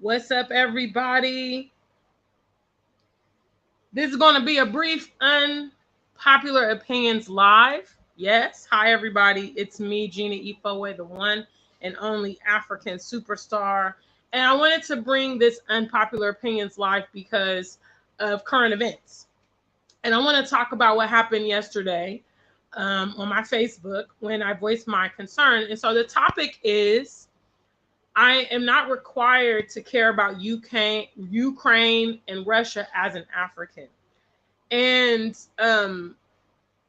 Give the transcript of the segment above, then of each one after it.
What's up, everybody? This is going to be a brief Unpopular Opinions live. Yes. Hi, everybody. It's me, Gina Ifowe, the one and only African superstar. And I wanted to bring this Unpopular Opinions live because of current events. And I want to talk about what happened yesterday on my Facebook when I voiced my concern. And so the topic is I am not required to care about Ukraine and Russia as an African. And,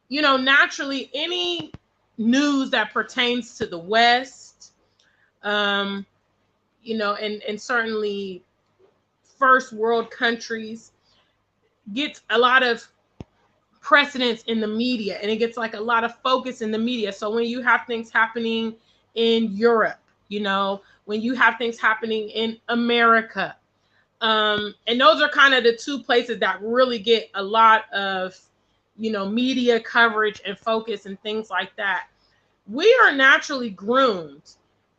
naturally, any news that pertains to the West, um, and certainly first world countries gets a lot of precedence in the media and it gets like a lot of focus in the media. So when you have things happening in Europe, when you have things happening in America, and those are kind of the two places that really get a lot of, media coverage and focus and things like that. We are naturally groomed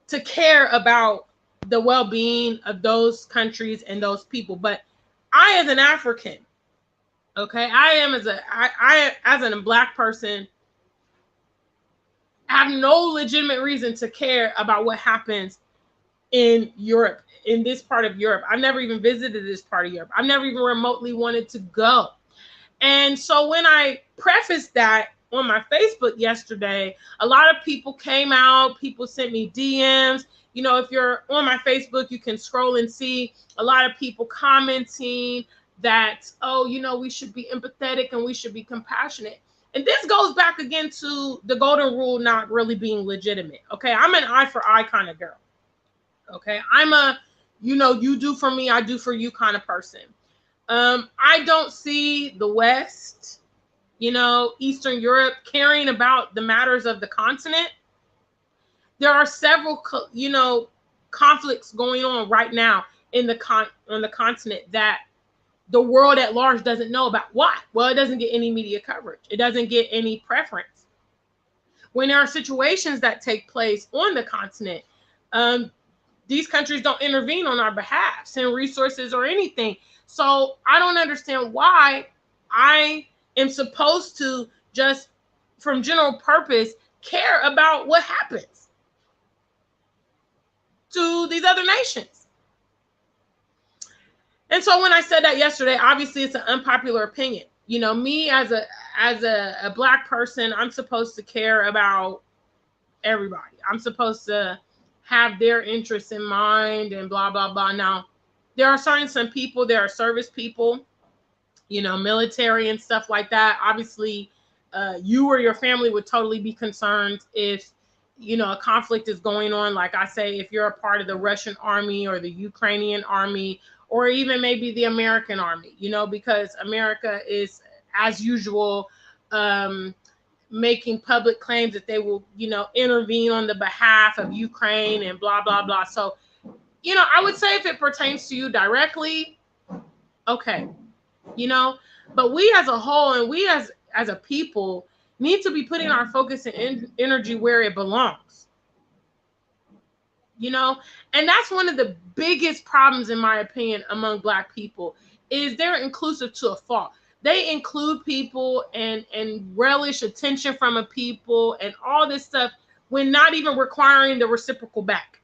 to care about the well-being of those countries and those people. But I, as an African, okay, I am I as a black person, have no legitimate reason to care about what happens in Europe, in this part of Europe. I've never even visited this part of Europe. I've never even remotely wanted to go. And so when I prefaced that on my Facebook yesterday, a lot of people came out, people sent me DMs. If you're on my Facebook, you can scroll and see a lot of people commenting that, oh, we should be empathetic and we should be compassionate. And this goes back again to the golden rule not really being legitimate. Okay, I'm an eye for eye kind of girl. Okay, I'm a, you do for me, I do for you kind of person. I don't see the West, Eastern Europe caring about the matters of the continent. There are several, conflicts going on right now on the continent that the world at large doesn't know about. Why? Well, it doesn't get any media coverage. It doesn't get any preference. When there are situations that take place on the continent, these countries don't intervene on our behalf, send resources or anything. So I don't understand why I am supposed to just, from general purpose, care about what happens to these other nations. And so when I said that yesterday, obviously it's an unpopular opinion. Me as a black person, I'm supposed to care about everybody. I'm supposed to have their interests in mind and blah, blah, blah. Now, there are some people, there are service people, military and stuff like that. Obviously, you or your family would totally be concerned if, a conflict is going on. Like I say, if you're a part of the Russian army or the Ukrainian army, or even maybe the American army, because America is, as usual, making public claims that they will, intervene on the behalf of Ukraine and blah, blah, blah. So, I would say if it pertains to you directly, okay, but we as a whole and we as a people need to be putting our focus and energy where it belongs. And that's one of the biggest problems, in my opinion, among Black people, is they're inclusive to a fault. They include people and relish attention from a people and all this stuff when not even requiring the reciprocal back.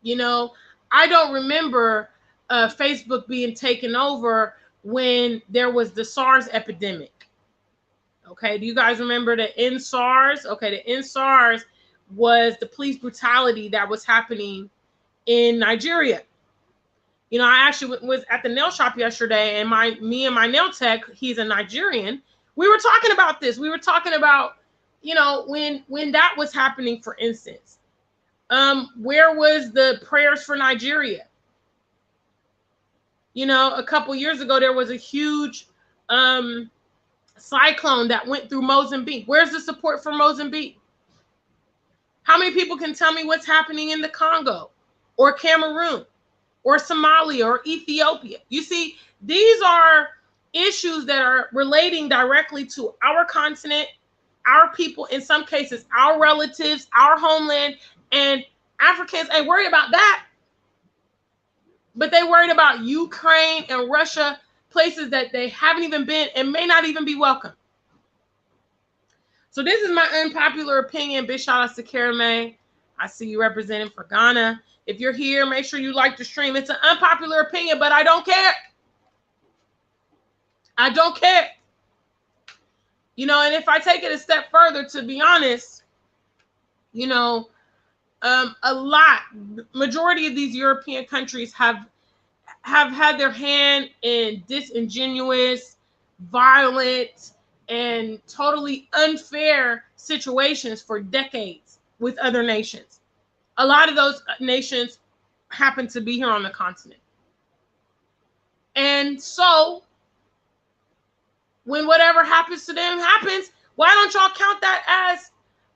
I don't remember Facebook being taken over when there was the SARS epidemic. Okay, do you guys remember the end SARS? Okay, the end SARS was the police brutality that was happening in Nigeria. I actually was at the nail shop yesterday, and me and my nail tech, he's a Nigerian. We were talking about this. We were talking about, when that was happening, for instance, where was the prayers for Nigeria? A couple years ago, there was a huge cyclone that went through Mozambique. Where's the support for Mozambique? How many people can tell me what's happening in the Congo or Cameroon or Somalia or Ethiopia? You see, these are issues that are relating directly to our continent, our people, in some cases, our relatives, our homeland. And Africans ain't worried about that. But they worried about Ukraine and Russia, places that they haven't even been and may not even be welcome. So this is my unpopular opinion. Big shout outs to Karame. I see you representing for Ghana. If you're here, make sure you like the stream. It's an unpopular opinion, but I don't care. I don't care. You know, and if I take it a step further, to be honest, you know, majority of these European countries have had their hand in disingenuous, violent, and totally unfair situations for decades with other nations. A lot of those nations happen to be here on the continent. And so when whatever happens to them happens, why don't y'all count that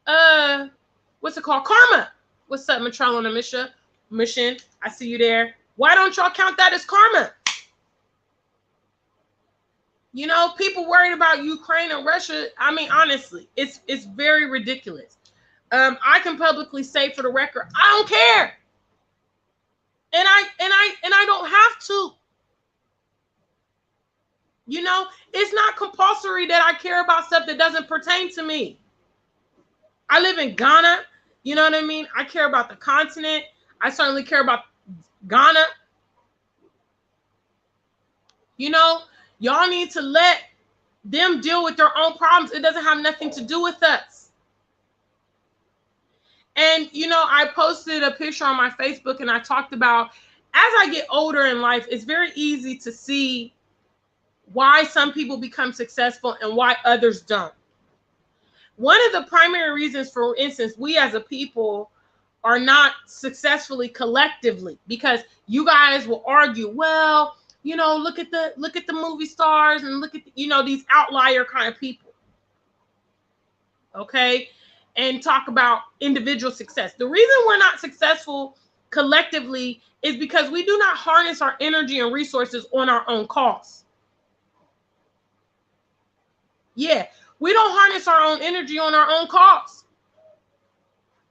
as what's it called? Karma. What's up, Matrell on the mission? I see you there. Why don't y'all count that as karma? You know, people worried about Ukraine and Russia. I mean, honestly, it's very ridiculous. I can publicly say for the record, I don't care. And I don't have to. You know, it's not compulsory that I care about stuff that doesn't pertain to me. I live in Ghana. You know what I mean? I care about the continent. I certainly care about Ghana. You know, y'all need to let them deal with their own problems. It doesn't have nothing to do with us. And, you know, I posted a picture on my Facebook and I talked about, as I get older in life, it's very easy to see why some people become successful and why others don't. One of the primary reasons, for instance, we as a people are not successfully collectively, because you guys will argue, well, you know, look at the movie stars and look at the, you know, these outlier kind of people. Okay? And talk about individual success. The reason we're not successful collectively is because we do not harness our energy and resources on our own cause. Yeah, we don't harness our own energy on our own cause.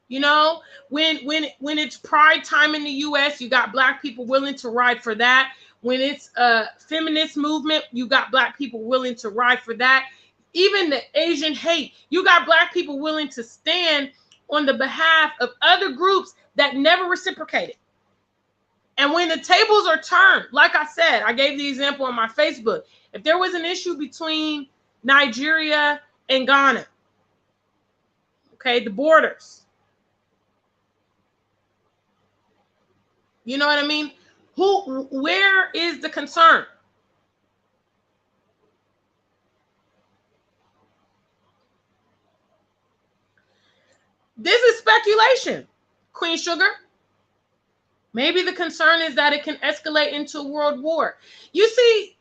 You know, when it's Pride time in the US, you got Black people willing to ride for that. When it's a feminist movement, you got Black people willing to ride for that. Even the Asian hate, you got Black people willing to stand on the behalf of other groups that never reciprocated. And when the tables are turned, like I said, I gave the example on my Facebook. If there was an issue between Nigeria and Ghana, okay, the borders, you know what I mean? Where is the concern? This is speculation, Queen Sugar. Maybe the concern is that it can escalate into a world war. You see,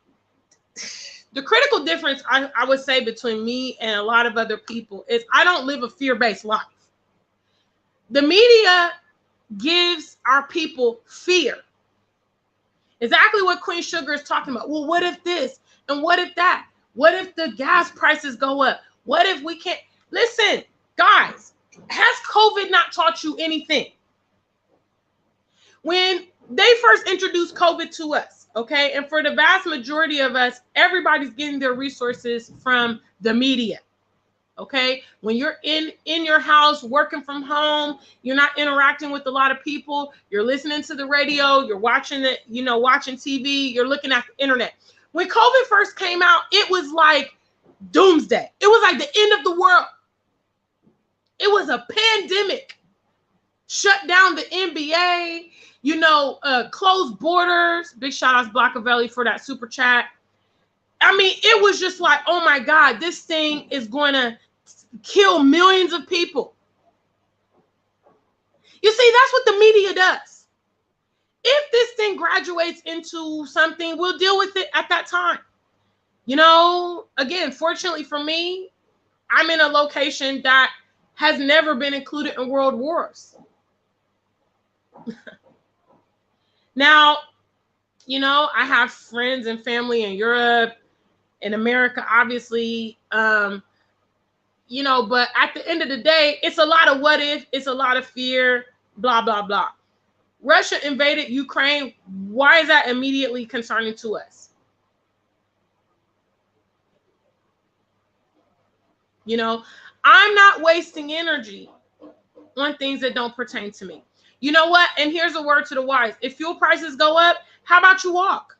the critical difference I would say between me and a lot of other people is I don't live a fear-based life. The media gives our people fear. Exactly what Queen Sugar is talking about. Well, what if this? And what if that? What if the gas prices go up? What if we can't? Listen, guys, has COVID not taught you anything? When they first introduced COVID to us, okay, and for the vast majority of us, everybody's getting their resources from the media, okay? When you're in your house, working from home, you're not interacting with a lot of people, you're listening to the radio, you're watching it, you know, watching TV, you're looking at the internet. When COVID first came out, it was like doomsday. It was like the end of the world. It was a pandemic. Shut down the NBA, you know, closed borders. Big shout outs Blackavelli for that super chat. I mean, it was just like, oh my God, this thing is going to kill millions of people. You see, that's what the media does. If this thing graduates into something, we'll deal with it at that time. You know, again, fortunately for me, I'm in a location that has never been included in world wars. Now, you know, I have friends and family in Europe, in America, obviously, you know, but at the end of the day, it's a lot of what if, it's a lot of fear. blah, blah, blah. Russia invaded Ukraine. Why is that immediately concerning to us? You know, I'm not wasting energy on things that don't pertain to me. You know what? And here's a word to the wise. If fuel prices go up, how about you walk?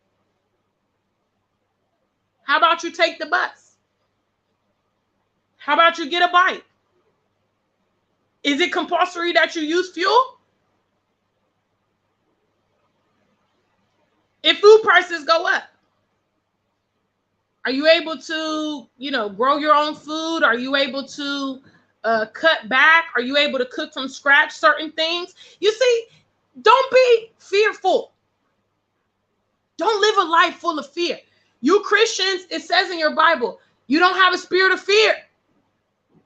How about you take the bus? How about you get a bike? Is it compulsory that you use fuel? If food prices go up, are you able to, grow your own food? Are you able to cut back? Are you able to cook from scratch certain things? You see, don't be fearful. Don't live a life full of fear. You Christians, it says in your Bible, you don't have a spirit of fear.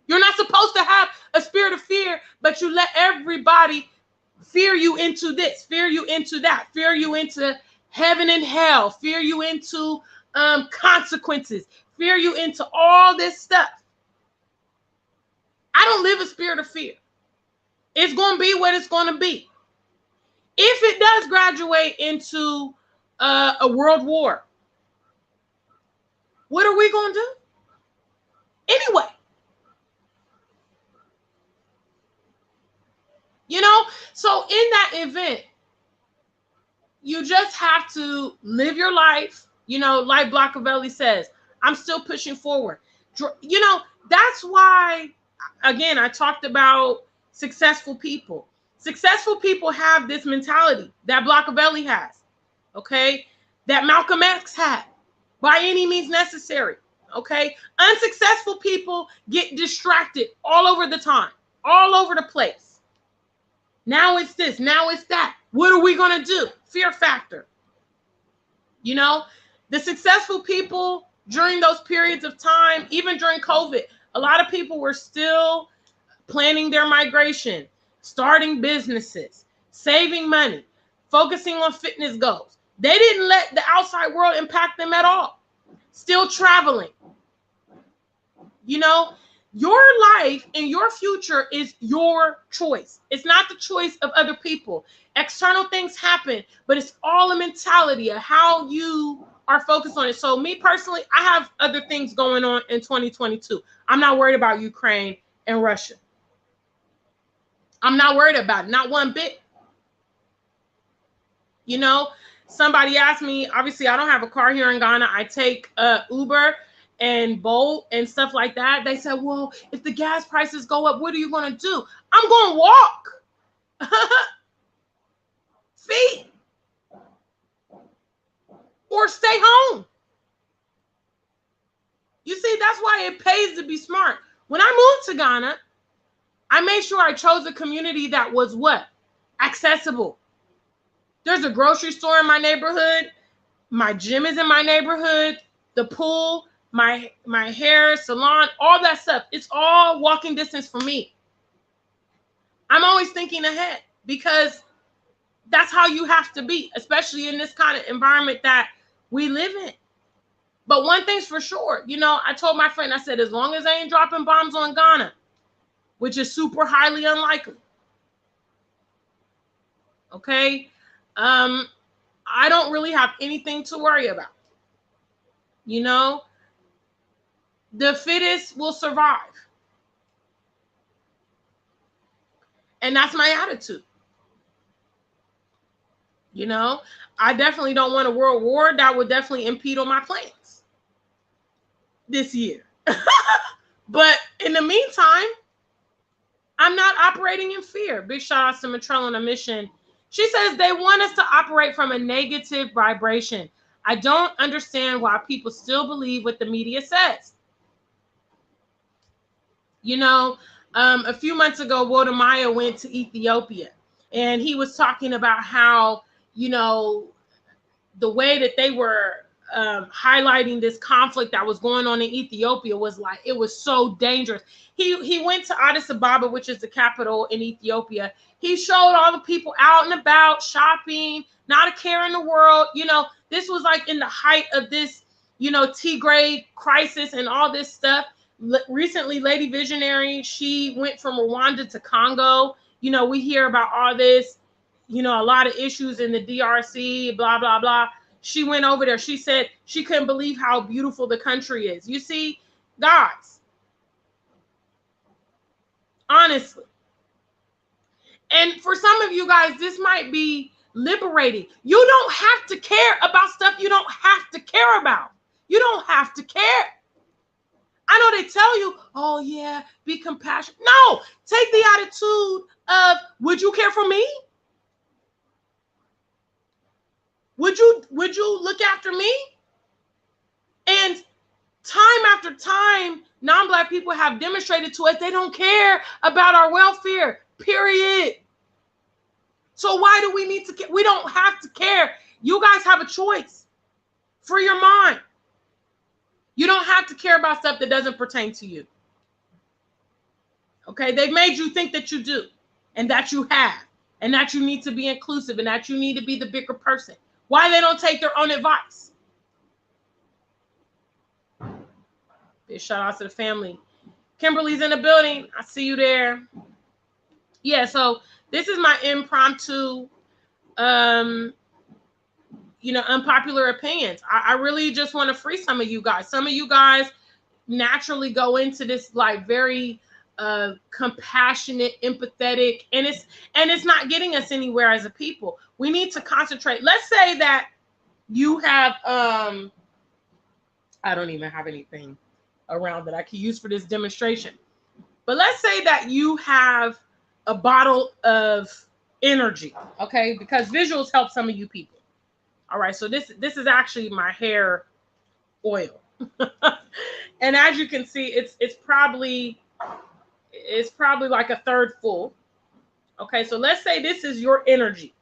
You're not supposed to have a spirit of fear, but you let everybody fear you into this, fear you into that, fear you into heaven and hell, fear you into consequences, fear you into all this stuff. I don't live a spirit of fear. It's going to be what it's going to be. If it does graduate into a world war, what are we going to do? Anyway, so in that event, you just have to live your life, like Blackavelli says, I'm still pushing forward. That's why, again, I talked about successful people. Successful people have this mentality that Blackavelli has, okay? That Malcolm X had, by any means necessary, okay? Unsuccessful people get distracted all over the time, all over the place. Now it's this, now it's that. What are we going to do? Fear factor. The successful people during those periods of time, even during COVID, a lot of people were still planning their migration, starting businesses, saving money, focusing on fitness goals. They didn't let the outside world impact them at all. Still traveling. Your life and your future is your choice. It's not the choice of other people. External things happen, but it's all a mentality of how you are focused on it. So me personally, I have other things going on in 2022. I'm not worried about Ukraine and Russia. I'm not worried about it, not one bit. Somebody asked me, obviously I don't have a car here in Ghana. I take Uber and Bolt and stuff like that. They said, well, if the gas prices go up, what are you going to do? I'm going to walk. Feet. Or stay home. You see, that's why it pays to be smart. When I moved to Ghana, I made sure I chose a community that was what? Accessible. There's a grocery store in my neighborhood. My gym is in my neighborhood. The pool, my hair salon, all that stuff. It's all walking distance for me. I'm always thinking ahead because that's how you have to be, especially in this kind of environment that we live in. But one thing's for sure, I told my friend, I said, as long as I ain't dropping bombs on Ghana, which is super highly unlikely. Okay. I don't really have anything to worry about. The fittest will survive. And that's my attitude. I definitely don't want a world war. That would definitely impede on my plans this year. But in the meantime, I'm not operating in fear. Big shout out to Matrell on a mission. She says they want us to operate from a negative vibration. I don't understand why people still believe what the media says. A few months ago, Walter Maya went to Ethiopia, and he was talking about how, the way that they were highlighting this conflict that was going on in Ethiopia was like, it was so dangerous. He went to Addis Ababa, which is the capital in Ethiopia. He showed all the people out and about shopping, not a care in the world. This was like in the height of this, Tigray crisis and all this stuff. Recently, Lady Visionary, she went from Rwanda to Congo, You know, we hear about all this, you know, a lot of issues in the DRC, blah, blah, blah. She went over there. She said she couldn't believe how beautiful the country is. You see, guys, honestly. And for some of you guys, this might be liberating. You don't have to care about stuff you don't have to care about. You don't have to care. I know they tell you, oh yeah, be compassionate. No, take the attitude of, would you care for me? Would you look after me? And time after time, non-Black people have demonstrated to us they don't care about our welfare, period. So why do we need to care? We don't have to care. You guys have a choice. Free your mind. You don't have to care about stuff that doesn't pertain to you. Okay? They've made you think that you do, and that you have, and that you need to be inclusive, and that you need to be the bigger person. Why they don't take their own advice? Big shout out to the family. Kimberly's in the building. I see you there. Yeah, so this is my impromptu, you know, unpopular opinions. I really just want to free some of you guys. Some of you guys naturally go into this like very compassionate, empathetic, and it's not getting us anywhere as a people. We need to concentrate. Let's say that you have I don't even have anything around that I can use for this demonstration. But let's say that you have a bottle of energy, okay? Because visuals help some of you people. All right, so this is actually my hair oil. And as you can see, it's probably like a third full. Okay, so let's say this is your energy.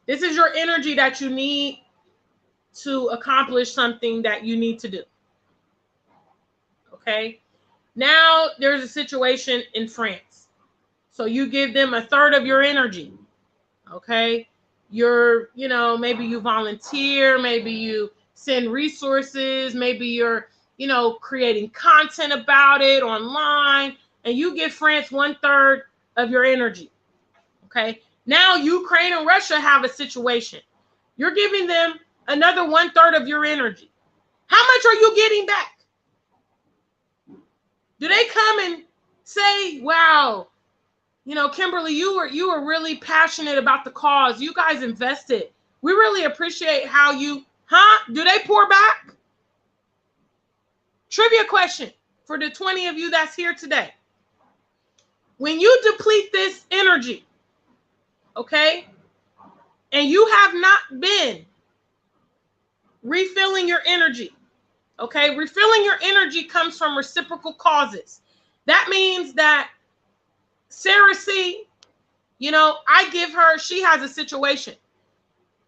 This is your energy that you need to accomplish something that you need to do. Okay, now there's a situation in France. So you give them a third of your energy. Okay, you know, maybe you volunteer, maybe you send resources, maybe you're, you know, creating content about it online, and you give France 1/3 of your energy. Okay, now Ukraine and Russia have a situation. You're giving them another 1/3 of your energy. How much are you getting back? Do they come and say, wow, you know, Kimberly, you were really passionate about the cause. You guys invested. We really appreciate how you, do they pour back? Trivia question for the 20 of you that's here today. When you deplete this energy, okay, and you have not been refilling your energy, okay, refilling your energy comes from reciprocal causes. That means that Sarah C, you know, I give her, she has a situation,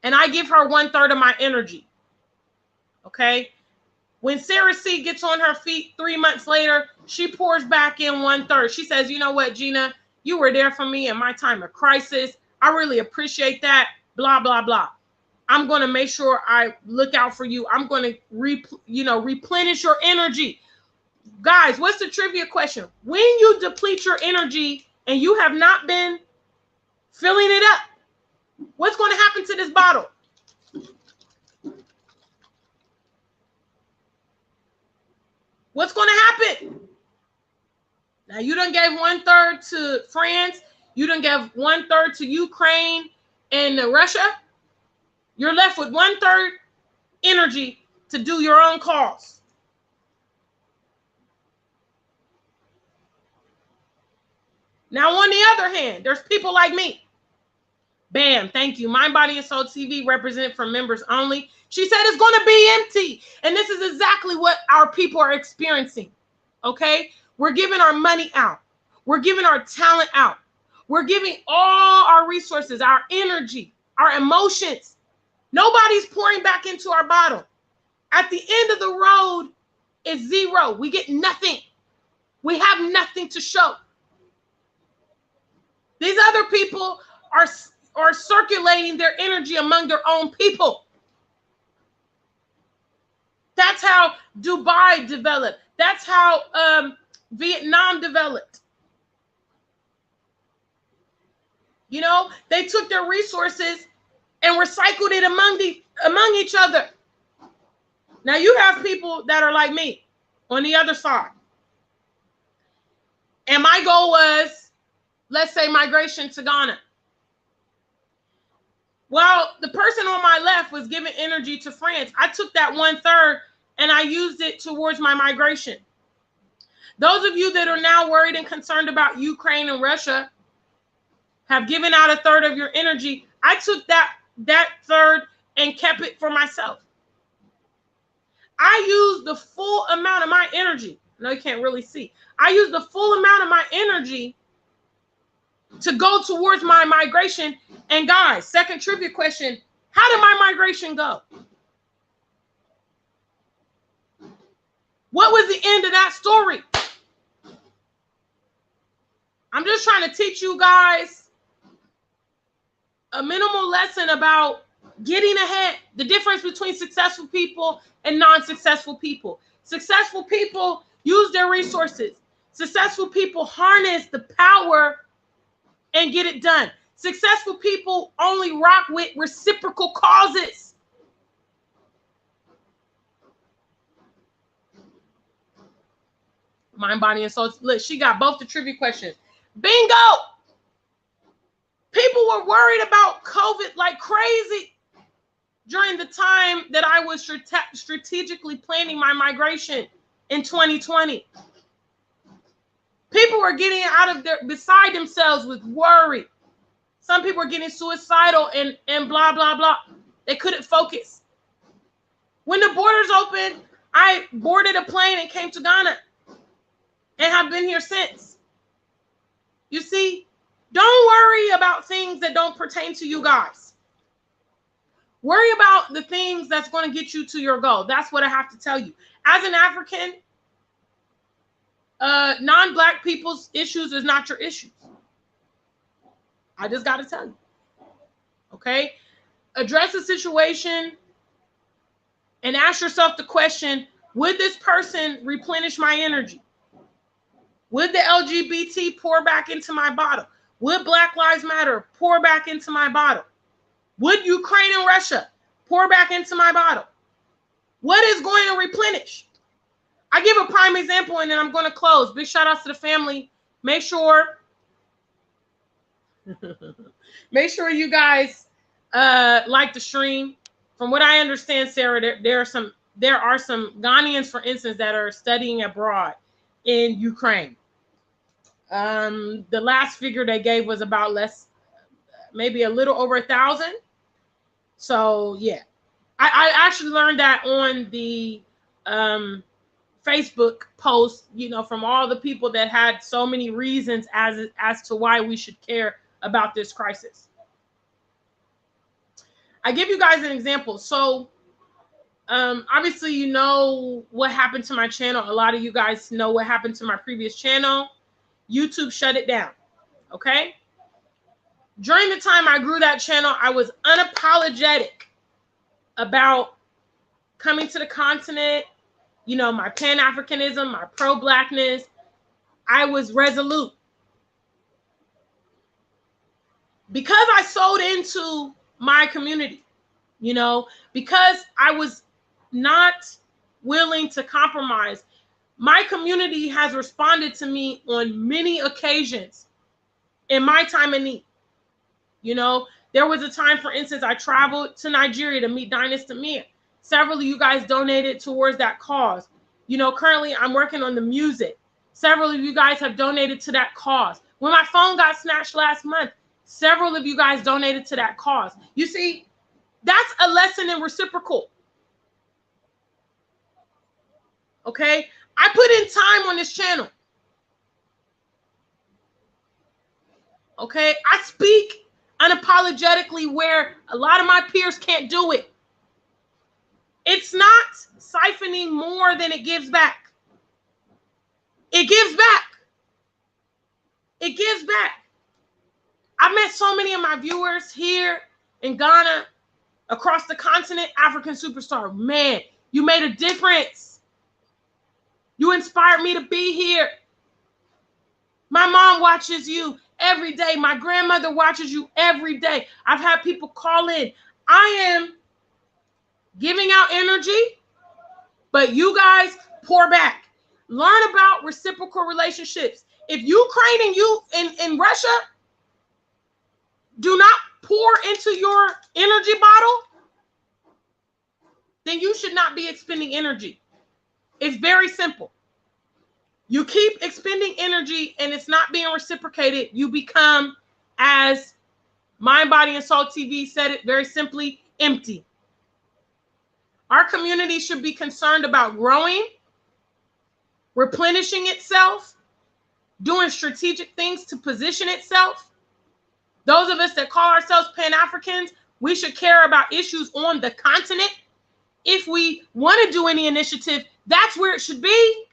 and I give her 1/3 of my energy. Okay. When Sarah C gets on her feet 3 months later, she pours back in 1/3. She says, you know what, Gina, you were there for me in my time of crisis. I really appreciate that. Blah, blah, blah. I'm going to make sure I look out for you. I'm going to, replenish your energy. Guys, what's the trivia question? When you deplete your energy and you have not been filling it up, what's going to happen to this bottle? What's going to happen? Now, you done gave 1/3 to France. You done gave 1/3 to Ukraine and Russia. You're left with 1/3 energy to do your own cause. Now, on the other hand, there's people like me. Bam, thank you. Mind, Body, and Soul TV, represent for members only. She said it's going to be empty. And this is exactly what our people are experiencing. Okay? We're giving our money out. We're giving our talent out. We're giving all our resources, our energy, our emotions. Nobody's pouring back into our bottle. At the end of the road, it's zero. We get nothing. We have nothing to show. These other people are circulating their energy among their own people. That's how Dubai developed. That's how Vietnam developed. You know, they took their resources and recycled it among each other. Now you have people that are like me on the other side. And my goal was, let's say, migration to Ghana. Well, the person on my left was giving energy to France. I took that 1/3 and I used it towards my migration. Those of you that are now worried and concerned about Ukraine and Russia have given out 1/3 of your energy. I took that 1/3 and kept it for myself. I used the full amount of my energy. No, you can't really see. I used the full amount of my energy to go towards my migration. And guys, second trivia question, how did my migration go? What was the end of that story? I'm just trying to teach you guys a minimal lesson about getting ahead, the difference between successful people and non-successful people. Successful people use their resources. Successful people harness the power and get it done. Successful people only rock with reciprocal causes. Mind, body, and soul. Look, she got both the trivia questions. Bingo! People were worried about COVID like crazy during the time that I was strategically planning my migration in 2020. People were getting out of their beside themselves with worry. Some people were getting suicidal and blah, blah, blah. They couldn't focus. When the borders opened, I boarded a plane and came to Ghana and have been here since. You see, don't worry about things that don't pertain to you guys. Worry about the things that's going to get you to your goal. That's what I have to tell you. As an African, non-Black people's issues is not your issues. I just got to tell you. Okay? Address the situation and ask yourself the question, would this person replenish my energy? Would the LGBT pour back into my bottle? Would Black Lives Matter pour back into my bottle? Would Ukraine and Russia pour back into my bottle? What is going to replenish? I give a prime example and then I'm going to close. Big shout outs to the family. Make sure you guys like the stream. From what I understand, Sarah, there are some Ghanaians, for instance, that are studying abroad in Ukraine. The last figure they gave was about maybe a little over 1,000. So yeah, I actually learned that on the Facebook post, you know, from all the people that had so many reasons as to why we should care about this crisis. I give you guys an example. So obviously, you know what happened to my channel. A lot of you guys know what happened to my previous channel. YouTube shut it down. Okay. During the time I grew that channel, I was unapologetic about coming to the continent, you know, my Pan-Africanism, my pro-Blackness. I was resolute. Because I sold into my community, you know, because I was not willing to compromise, my community has responded to me on many occasions in my time of need. You know, there was a time, for instance, I traveled to Nigeria to meet Dynas Tamir. Several of you guys donated towards that cause. You know, currently I'm working on the music. Several of you guys have donated to that cause. When my phone got snatched last month, several of you guys donated to that cause. You see, that's a lesson in reciprocal. Okay? I put in time on this channel. Okay? I speak unapologetically where a lot of my peers can't do it. It's not siphoning more than it gives back. It gives back. It gives back. I've met so many of my viewers here in Ghana, across the continent, African superstar. Man, you made a difference. You inspired me to be here. My mom watches you. every day. My grandmother watches you every day. I've had people call in. I am giving out energy, but you guys pour back. Learn about reciprocal relationships. If Ukraine and you in Russia do not pour into your energy bottle, then you should not be expending energy. It's very simple. You keep expending energy and it's not being reciprocated, you become, as Mind, Body, and Soul TV said it very simply, empty. Our community should be concerned about growing, replenishing itself, doing strategic things to position itself. Those of us that call ourselves Pan-Africans, we should care about issues on the continent. If we want to do any initiative, that's where it should be.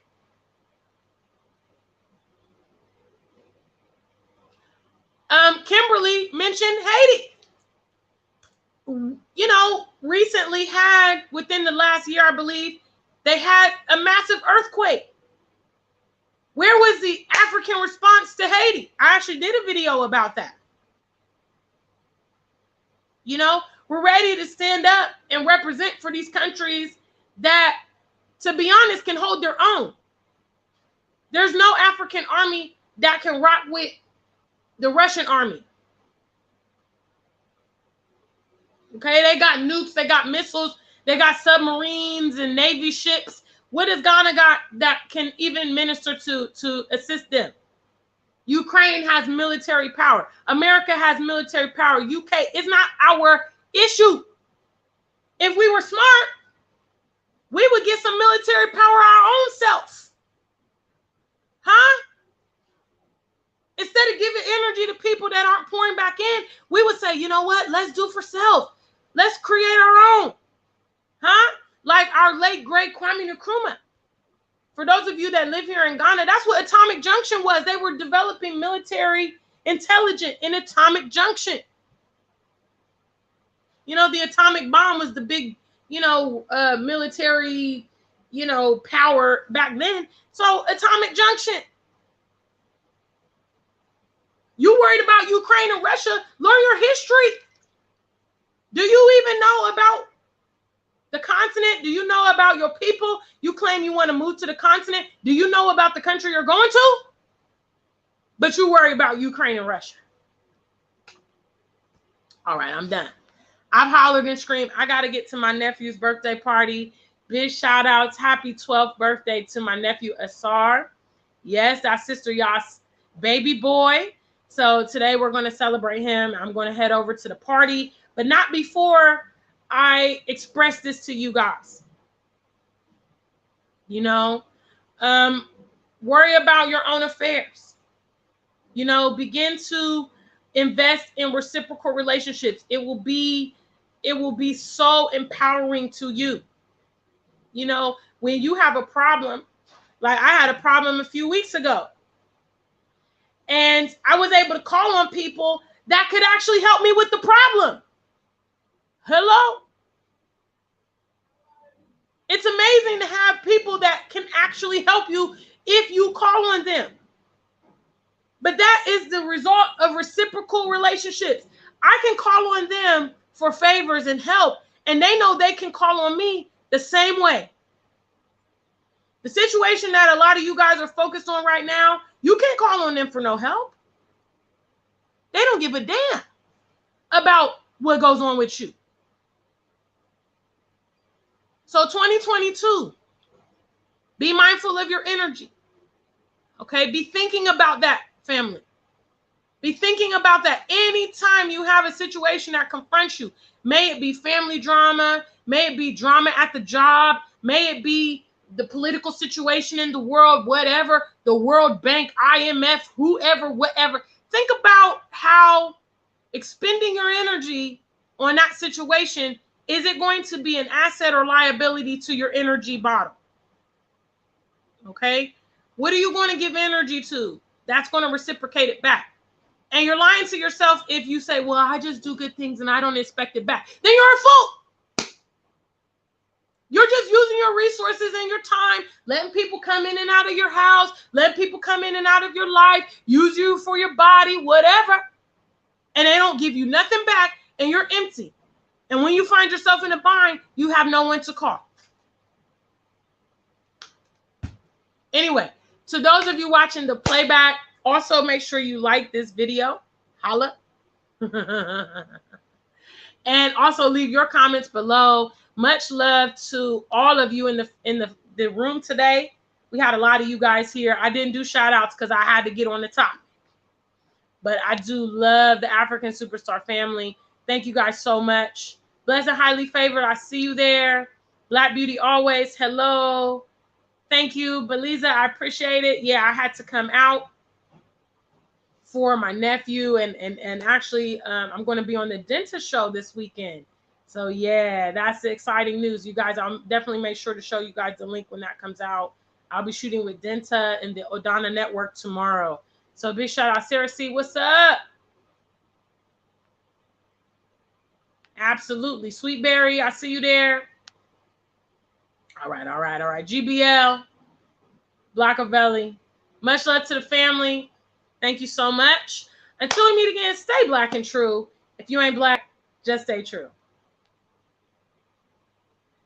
Kimberly mentioned Haiti. You know, recently had, within the last year, I believe, they had a massive earthquake. Where was the African response to Haiti? I actually did a video about that. You know, we're ready to stand up and represent for these countries that, to be honest, can hold their own. There's no African army that can rock with the Russian army. Okay, they got nukes, they got missiles, they got submarines and Navy ships. What has Ghana got that can even minister to assist them? Ukraine has military power. America has military power. UK is not our issue. If we were smart, we would get some military power our own self. Huh? Instead of giving energy to people that aren't pouring back in, we would say, you know what? Let's do for self. Let's create our own. Huh? Like our late great Kwame Nkrumah. For those of you that live here in Ghana, that's what Atomic Junction was. They were developing military intelligence in Atomic Junction. You know, the atomic bomb was the big, military, power back then. So Atomic Junction. You worried about Ukraine and Russia? Learn your history. Do you even know about the continent? Do you know about your people? You claim you want to move to the continent. Do you know about the country you're going to? But you worry about Ukraine and Russia. All right, I'm done. I've hollered and screamed. I got to get to my nephew's birthday party. Big shout outs. Happy 12th birthday to my nephew, Asar. Yes, that's Sister Yas' baby boy. So today we're going to celebrate him. I'm going to head over to the party, but not before I express this to you guys. Worry about your own affairs. Begin to invest in reciprocal relationships. It will be so empowering to you. When you have a problem, like I had a problem a few weeks ago, and I was able to call on people that could actually help me with the problem. Hello? It's amazing to have people that can actually help you if you call on them. But that is the result of reciprocal relationships. I can call on them for favors and help, and they know they can call on me the same way. The situation that a lot of you guys are focused on right now, you can't call on them for no help. They don't give a damn about what goes on with you. So 2022, be mindful of your energy. Okay, be thinking about that, family. Be thinking about that anytime you have a situation that confronts you. May it be family drama, may it be drama at the job, may it be the political situation in the world, whatever, the World Bank, IMF, whoever, whatever. Think about how expending your energy on that situation, is it going to be an asset or liability to your energy bottle? Okay? What are you going to give energy to? That's going to reciprocate it back. And you're lying to yourself if you say, well, I just do good things and I don't expect it back. Then you're a fool. You're just using your resources and your time, letting people come in and out of your house, letting people come in and out of your life, use you for your body, whatever. And they don't give you nothing back, and you're empty. And when you find yourself in a bind, you have no one to call. Anyway, to those of you watching the playback, also make sure you like this video. Holla. And also leave your comments below. Much love to all of you in the room today. We had a lot of you guys here. I didn't do shout outs because I had to get on the top. But I do love the African Superstar family. Thank you guys so much. Blessed and highly favored. I see you there. Black Beauty always. Hello. Thank you, Beliza. I appreciate it. Yeah, I had to come out for my nephew, and actually I'm going to be on the dentist show this weekend. So yeah, that's the exciting news, you guys. I'll definitely make sure to show you guys the link when that comes out. I'll be shooting with Denta and the Odana Network tomorrow. So big shout out, Sarah C. What's up? Absolutely, Sweetberry. I see you there. All right. GBL, Blackavelli. Much love to the family. Thank you so much. Until we meet again, stay black and true. If you ain't black, just stay true.